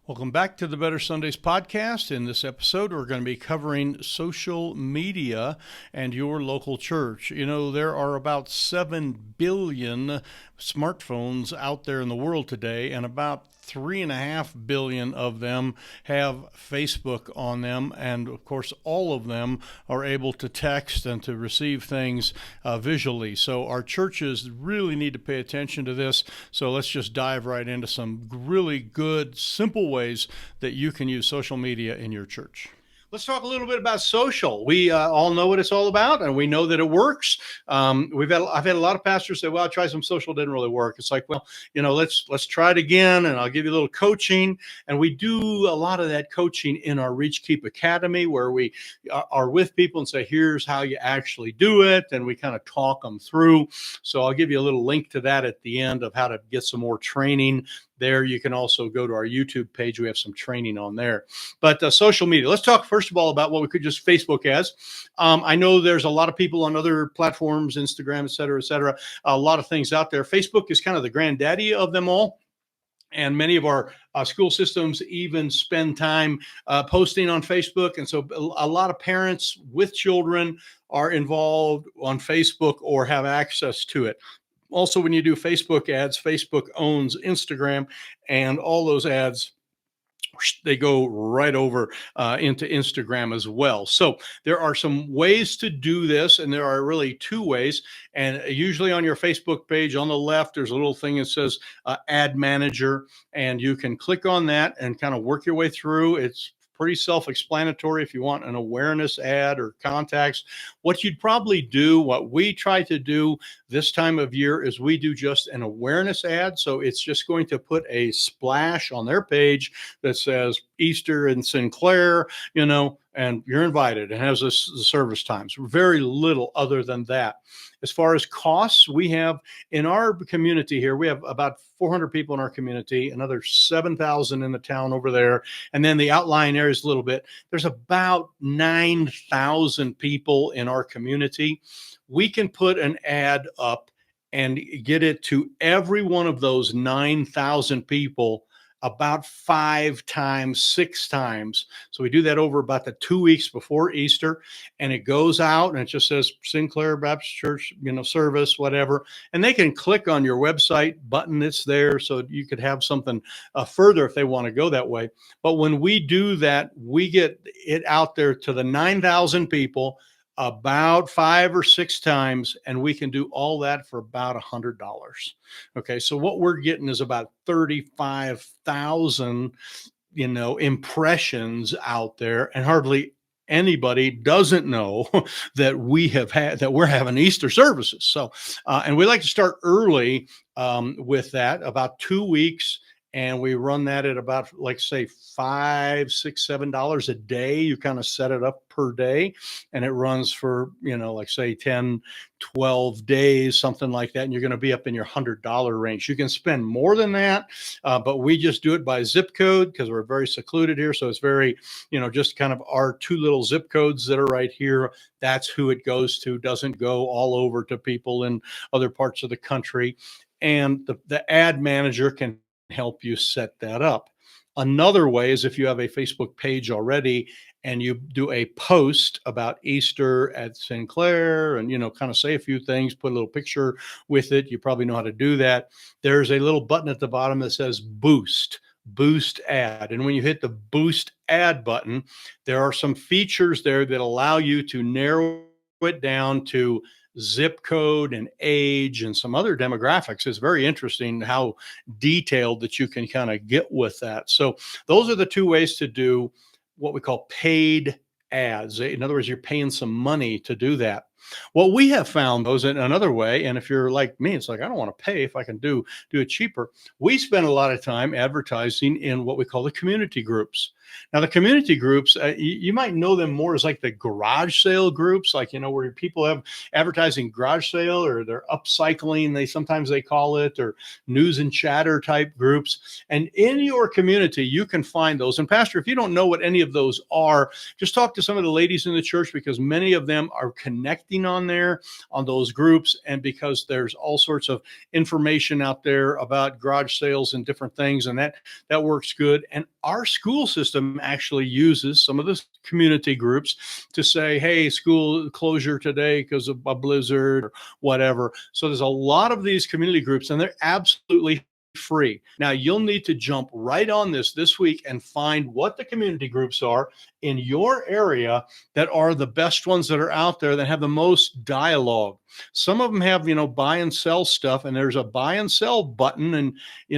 Welcome back to the Better Sundays podcast. In this episode, we're going to be covering social media and your local church. You know, there are about 7 billion smartphones out there in the world today, and about 3.5 billion of them have Facebook on them. And of course, all of them are able to text and to receive things visually. So our churches really need to pay attention to this. So let's just dive right into some really good, simple ways that you can use social media in your church. Let's talk a little bit about social. We all know what it's all about, and we know that it works. I've had a lot of pastors say, "Well, I tried some social, didn't really work." It's like, well, let's try it again, and I'll give you a little coaching. And we do a lot of that coaching in our Reachkeep Academy, where we are with people and say, "Here's how you actually do it," and we kind of talk them through. So I'll give you a little link to that at the end of how to get some more training. There, you can also go to our YouTube page. We have some training on there. But social media, let's talk first of all about what we could just Facebook as. I know there's a lot of people on other platforms, Instagram, et cetera, a lot of things out there. Facebook is kind of the granddaddy of them all. And many of our school systems even spend time posting on Facebook. And so a lot of parents with children are involved on Facebook or have access to it. Also, when you do Facebook ads, Facebook owns Instagram, and all those ads, they go right over into Instagram as well. So there are some ways to do this, and there are really two ways. And usually on your Facebook page on the left, there's a little thing that says Ad Manager, and you can click on that and kind of work your way through. It's pretty self-explanatory. If you want an awareness ad or contacts, what you'd probably do, what we try to do this time of year, is we do just an awareness ad. So it's just going to put a splash on their page that says Easter in Sinclair, and you're invited. It has the service times. Very little other than that. As far as costs, we have in our community here, we have about 400 people in our community, another 7,000 in the town over there. And then the outlying areas a little bit. There's about 9,000 people in our community. We can put an ad up and get it to every one of those 9,000 people about 5 times, 6 times. So we do that over about the 2 weeks before Easter, and it goes out and it just says Sinclair Baptist Church, service, whatever. And they can click on your website button that's there, so you could have something further if they want to go that way. But when we do that, we get it out there to the 9,000 people about 5 or 6 times, and we can do all that for about $100. Okay, so what we're getting is about 35,000, impressions out there, and hardly anybody doesn't know that we're having Easter services. So, and we like to start early with that, about 2 weeks. And we run that at about, like, say, $5, $6, $7 a day. You kind of set it up per day, and it runs for, like, say, 10, 12 days, something like that. And you're going to be up in your $100 range. You can spend more than that, but we just do it by zip code because we're very secluded here. So it's very, just kind of our 2 little zip codes that are right here. That's who it goes to. Doesn't go all over to people in other parts of the country. And the ad manager can help you set that up. Another way is if you have a Facebook page already and you do a post about Easter at Sinclair and, kind of say a few things, put a little picture with it. You probably know how to do that. There's a little button at the bottom that says boost ad. And when you hit the boost ad button, there are some features there that allow you to narrow it down to zip code and age and some other demographics. It's very interesting how detailed that you can kind of get with that. So those are the 2 ways to do what we call paid ads. In other words, you're paying some money to do that. What we have found, though, is another way, and if you're like me, it's like, I don't want to pay if I can do it cheaper. We spend a lot of time advertising in what we call the community groups. Now, the community groups, you might know them more as like the garage sale groups, like, where people have advertising garage sale, or they're upcycling, sometimes they call it, or news and chatter type groups. And in your community, you can find those. And Pastor, if you don't know what any of those are, just talk to some of the ladies in the church, because many of them are connected connecting on there on those groups, and because there's all sorts of information out there about garage sales and different things, and that works good. And our school system actually uses some of the community groups to say, hey, school closure today because of a blizzard or whatever. So there's a lot of these community groups, and they're absolutely free. Now, you'll need to jump right on this week and find what the community groups are in your area that are the best ones that are out there that have the most dialogue. Some of them have, buy and sell stuff, and there's a buy and sell button. And,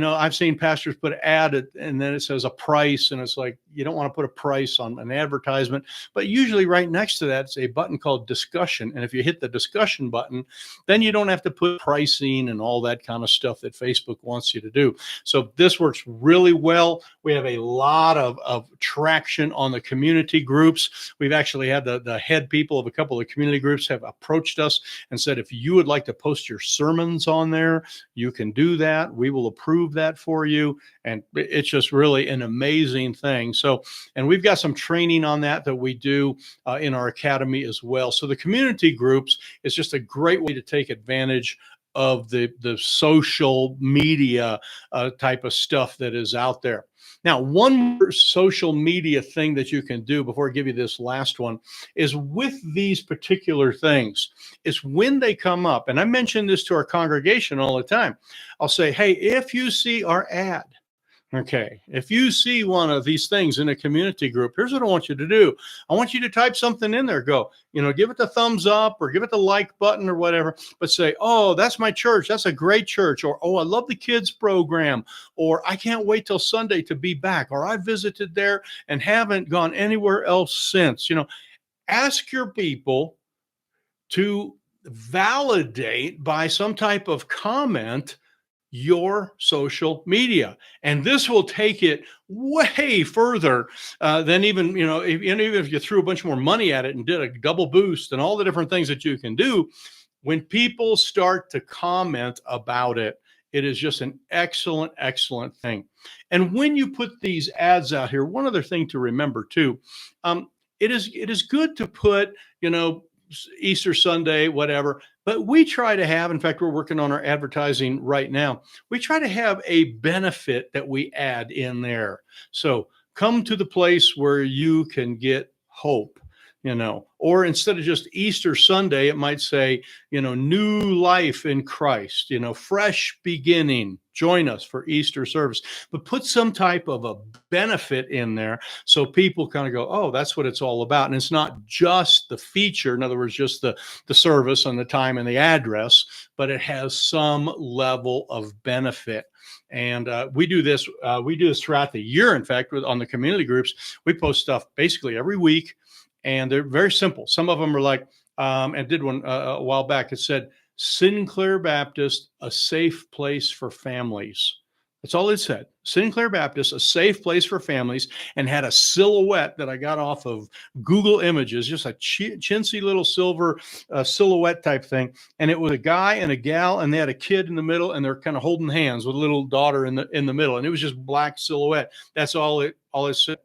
I've seen pastors put ad and then it says a price. And it's like, you don't want to put a price on an advertisement, but usually right next to that, it's a button called discussion. And if you hit the discussion button, then you don't have to put pricing and all that kind of stuff that Facebook wants you to do. So this works really well. We have a lot of traction on the community groups. We've actually had the head people of a couple of community groups have approached us and said, if you would like to post your sermons on there, you can do that. We will approve that for you. And it's just really an amazing thing. So, and we've got some training on that we do in our academy as well. So the community groups is just a great way to take advantage of the social media type of stuff that is out there. Now, one more social media thing that you can do before I give you this last one is with these particular things is when they come up, and I mention this to our congregation all the time, I'll say, hey, if you see our ad, okay, if you see one of these things in a community group, here's what I want you to do. I want you to type something in there. Go, give it the thumbs up or give it the like button or whatever, but say, oh, that's my church. That's a great church. Or, oh, I love the kids program. Or I can't wait till Sunday to be back. Or I visited there and haven't gone anywhere else since. Ask your people to validate by some type of comment your social media. And this will take it way further than even if you threw a bunch more money at it and did a double boost and all the different things that you can do. When people start to comment about it, it is just an excellent, excellent thing. And when you put these ads out here, one other thing to remember too, it is good to put, Easter Sunday, whatever. But we try to have, in fact, we're working on our advertising right now. We try to have a benefit that we add in there. So come to the place where you can get hope, or instead of just Easter Sunday, it might say, new life in Christ, fresh beginning. Join us for Easter service, but put some type of a benefit in there so people kind of go, oh, that's what it's all about. And it's not just the feature, in other words, just the service and the time and the address, but it has some level of benefit. And we do this throughout the year. In fact, on the community groups, we post stuff basically every week, and they're very simple. Some of them are like, and did one a while back. It said, Sinclair Baptist, a safe place for families. That's all it said. Sinclair Baptist, a safe place for families, and had a silhouette that I got off of Google Images, just a chintzy little silver silhouette type thing. And it was a guy and a gal, and they had a kid in the middle, and they're kind of holding hands with a little daughter in the middle. And it was just black silhouette. That's all it said.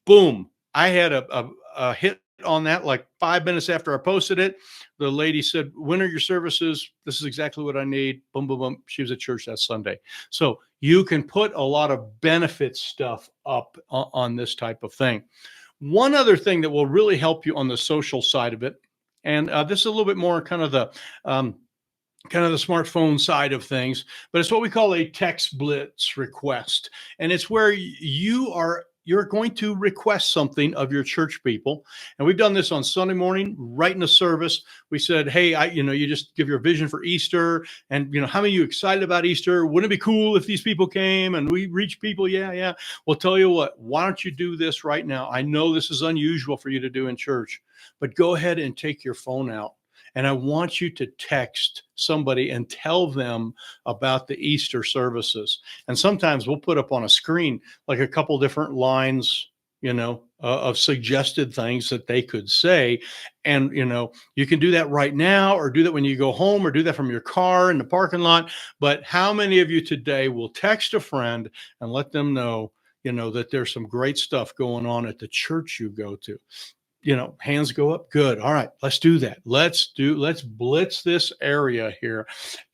Boom. I had a hit on that like 5 minutes after I posted it. The lady said, when are your services? This is exactly what I need. Boom, boom, boom. She was at church that Sunday. So you can put a lot of benefit stuff up on this type of thing. One other thing that will really help you on the social side of it, and this is a little bit more kind of the smartphone side of things, but it's what we call a text blitz request. And it's where you're going to request something of your church people. And we've done this on Sunday morning, right in the service. We said, hey, you just give your vision for Easter. And, how many of you excited about Easter? Wouldn't it be cool if these people came and we reach people? Yeah. Well, tell you what, why don't you do this right now? I know this is unusual for you to do in church, but go ahead and take your phone out. And I want you to text somebody and tell them about the Easter services. And sometimes we'll put up on a screen like a couple different lines, of suggested things that they could say. And, you can do that right now, or do that when you go home, or do that from your car in the parking lot. But how many of you today will text a friend and let them know, that there's some great stuff going on at the church you go to? hands go up. Good. All right, let's do that. Let's blitz this area here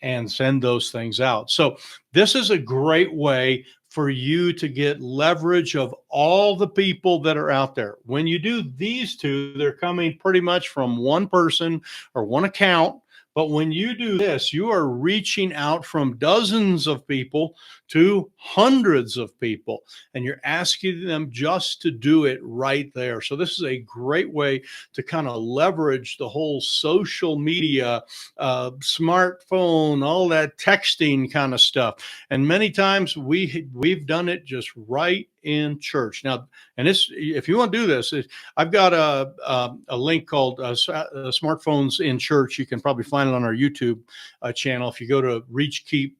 and send those things out. So this is a great way for you to get leverage of all the people that are out there. When you do these two, they're coming pretty much from one person or one account. But when you do this, you are reaching out from dozens of people to hundreds of people, and you're asking them just to do it right there. So this is a great way to kind of leverage the whole social media, smartphone, all that texting kind of stuff. And many times we've done it just right in church. Now, and if you want to do this, I've got a link called Smartphones in Church. You can probably find it on our YouTube channel. If you go to Reachkeep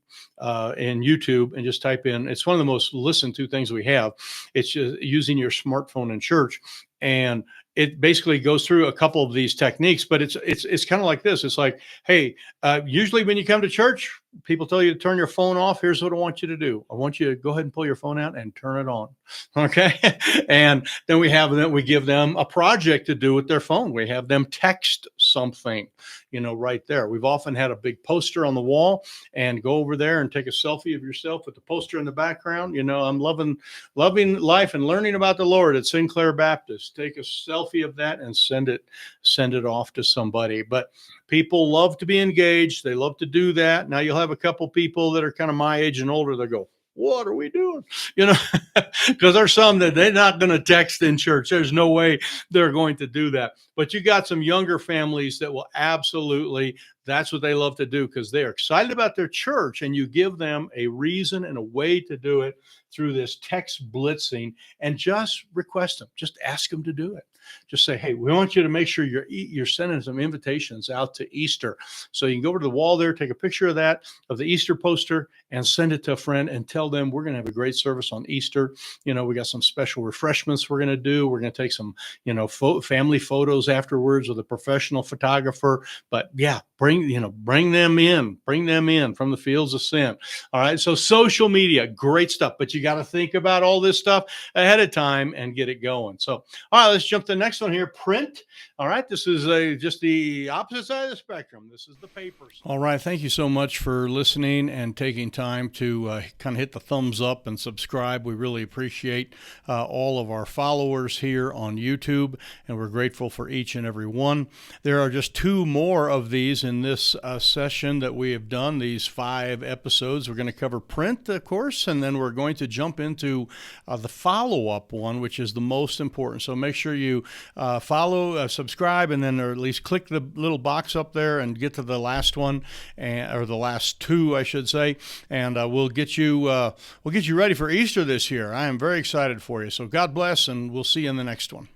in YouTube and just type in, it's one of the most listened to things we have. It's just using your smartphone in church. And it basically goes through a couple of these techniques, but it's kind of like this. It's like, hey, usually when you come to church, people tell you to turn your phone off. Here's what I want you to do. I want you to go ahead and pull your phone out and turn it on. Okay. And then we give them a project to do with their phone. We have them text something, right there. We've often had a big poster on the wall, and go over there and take a selfie of yourself with the poster in the background. I'm loving life and learning about the Lord at Sinclair Baptist. Take a selfie of that and send it off to somebody. But people love to be engaged. They love to do that. Now you'll have a couple people that are kind of my age and older that go, what are we doing? Because there's some that they're not going to text in church. There's no way they're going to do that. But you got some younger families that will absolutely, that's what they love to do, because they're excited about their church, and you give them a reason and a way to do it through this text blitzing, and just request them, just ask them to do it. Just say, hey, we want you to make sure you're sending some invitations out to Easter. So you can go over to the wall there, take a picture of that, of the Easter poster, and send it to a friend and tell them we're going to have a great service on Easter. We got some special refreshments we're going to do. We're going to take some, family photos afterwards with a professional photographer. But yeah, bring them in from the fields of sin. All right. So social media, great stuff, but you got to think about all this stuff ahead of time and get it going. So, all right, let's jump to the next one here. Print. All right. This is just the opposite side of the spectrum. This is the papers. All right. Thank you so much for listening and taking time to kind of hit the thumbs up and subscribe. We really appreciate all of our followers here on YouTube, and we're grateful for each and every one. There are just 2 more of these in this session that we have done, these 5 episodes. We're going to cover print, of course, and then we're going to jump into the follow-up one, which is the most important. So make sure you follow, subscribe, and then or at least click the little box up there and get to the last one, or the last 2, I should say, and we'll get you ready for Easter this year. I am very excited for you. So God bless, and we'll see you in the next one.